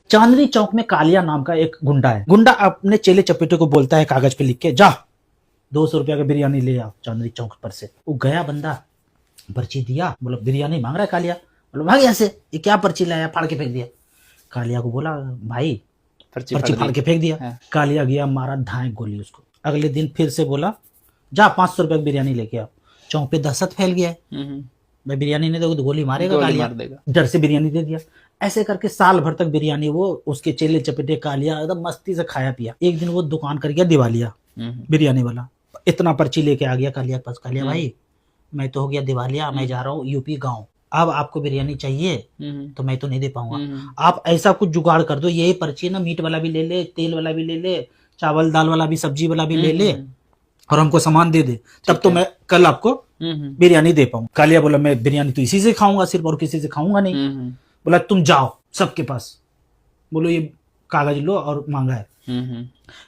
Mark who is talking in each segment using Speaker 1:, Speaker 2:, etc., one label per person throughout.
Speaker 1: चांदनी चौक में कालिया नाम का एक गुंडा है। गुंडा अपने चेले चपेटे को बोलता है कागज पे लिख के, जा 200 रुपया का बिरयानी ले आओ चांदनी चौक पर से। वो गया बंदा, पर्ची दिया, बोला बिरयानी मांग रहा है कालिया। बोला भाग यहाँ से, ये क्या पर्ची लाया, फाड़ के फेंक दिया। कालिया को बोला भाई पर्ची फाड़ के फेंक दिया। कालिया गया, मारा धाए गोली उसको। अगले दिन फिर से बोला जा 500 रुपया की बिरयानी लेके आओ। चौक पे दहशत फैल गया है, मैं बिरयानी नहीं दोगे तो गोली मारेगा कालिया। डर से बिरयानी दे दिया। ऐसे करके साल भर तक बिरयानी वो उसके चेले चपेटे कालिया एकदम मस्ती से खाया पिया। एक दिन वो दुकान कर गया दिवालिया, बिरयानी वाला। इतना पर्ची लेके आ गया कालिया के पास। कालिया भाई मैं तो हो गया दिवालिया, मैं जा रहा हूँ यूपी गाँव, अब आपको बिरयानी चाहिए तो मैं तो नहीं दे पाऊंगा, आप ऐसा कुछ जुगाड़ कर दो, यही पर्ची ना मीट वाला भी ले ले, तेल वाला भी ले ले, चावल दाल वाला भी, सब्जी वाला भी ले ले और हमको सामान दे दे, तब तो मैं कल आपको बिरयानी दे पाऊंगा। कालिया बोला मैं बिरयानी तो इसी से खाऊंगा सिर्फ, और किसी से खाऊंगा नहीं। बोला तुम जाओ सबके पास, बोलो ये कागज लो और मांगा है।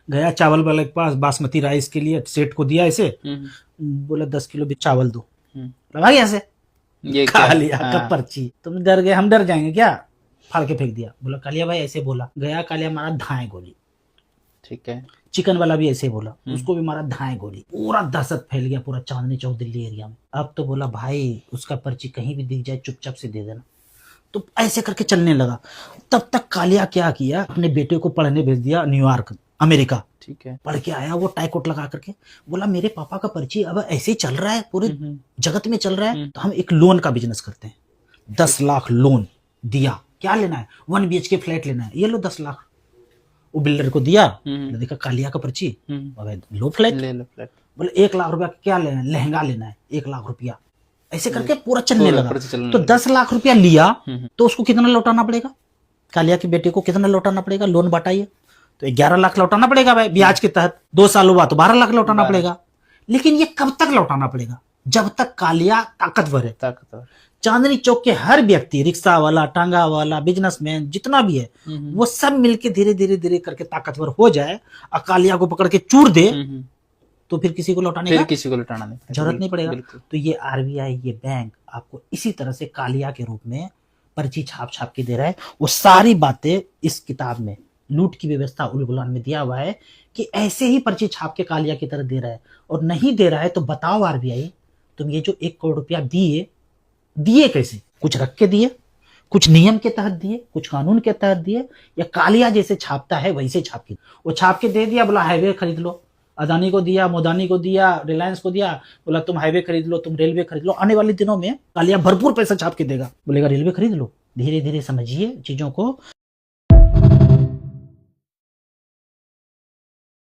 Speaker 1: गया चावल वाले के पास, बासमती राइस के लिए सेठ को दिया ऐसे, बोला 10 किलो भी चावल दो। लगा ऐसे ये कालिया का पर्ची। तुम डर गए, हम डर जाएंगे क्या, फाड़ के फेंक दिया। बोला कालिया भाई ऐसे बोला। गया कालिया मारा धाए गोली। ठीक है, चिकन वाला भी ऐसे बोला, उसको भी मारा धाए गोली। पूरा दहशत फैल गया पूरा चांदनी चौक दिल्ली एरिया में। अब तो बोला भाई उसका पर्ची कहीं भी दिख जाए चुपचाप से दे देना। तो ऐसे करके चलने लगा। तब तक कालिया क्या किया, अपने बेटे को पढ़ने भेज दिया न्यूयॉर्क, अमेरिका। ठीक है, पढ़ के आया वो टाई कोट लगा करके। बोला मेरे पापा का पर्ची अब ऐसे ही चल रहा है, पूरे जगत में चल रहा है, तो हम एक लोन का बिजनेस करते हैं। 10 लाख लोन दिया। क्या लेना है, 1 BHK फ्लैट लेना है, ये लो 10 लाख। वो बिल्डर को दिया, देखा कालिया का पर्ची, लो फ्लैट ले लो फ्लैट। बोले 1 लाख रुपया क्या लेना है, लहंगा लेना है 1 लाख रुपया। ऐसे करके पूरा चलने लगा। तो 10 लाख रुपया लिया तो उसको कितना लौटाना पड़ेगा, कालिया के बेटे को कितना लौटाना पड़ेगा, लोन बांटाइए तो 11 लाख लौटाना पड़ेगा भाई ब्याज के तहत। 2 साल हुआ तो 12 लाख लौटाना पड़ेगा। लेकिन ये कब तक लौटाना पड़ेगा, जब तक कालिया ताकतवर है। चांदनी चौक के हर व्यक्ति, रिक्शा वाला, टांगा वाला, बिजनेसमैन जितना भी है, वो सब मिलके धीरे धीरे धीरे करके ताकतवर हो जाए और कालिया को पकड़ के चूर दे, तो फिर किसी को लौटाने का जरूरत नहीं पड़ेगा। तो ये RBI, ये बैंक आपको इसी तरह से कालिया के रूप में पर्ची छाप छाप के दे रहा है। वो सारी बातें इस किताब में, लूट की व्यवस्था उल गुलान में दिया हुआ है कि ऐसे ही पर्ची छाप के कालिया की तरह दे रहा है। और नहीं दे रहा है तो बताओ RBI, तुम ये जो 1 करोड़ रुपया दिए कैसे, कुछ रख के दिए, कुछ नियम के तहत दिए, कुछ कानून के तहत दिए, या कालिया जैसे छापता है वैसे छाप के, वो छाप के दे दिया, बोला हाईवे खरीद लो, अदानी को दिया, मोदानी को दिया, रिलायंस को दिया, बोला तुम हाईवे खरीद लो, तुम रेलवे खरीद लो। आने वाले दिनों में कालिया भरपूर पैसा छाप के देगा, बोलेगा रेलवे खरीद लो। धीरे धीरे समझिए चीजों को।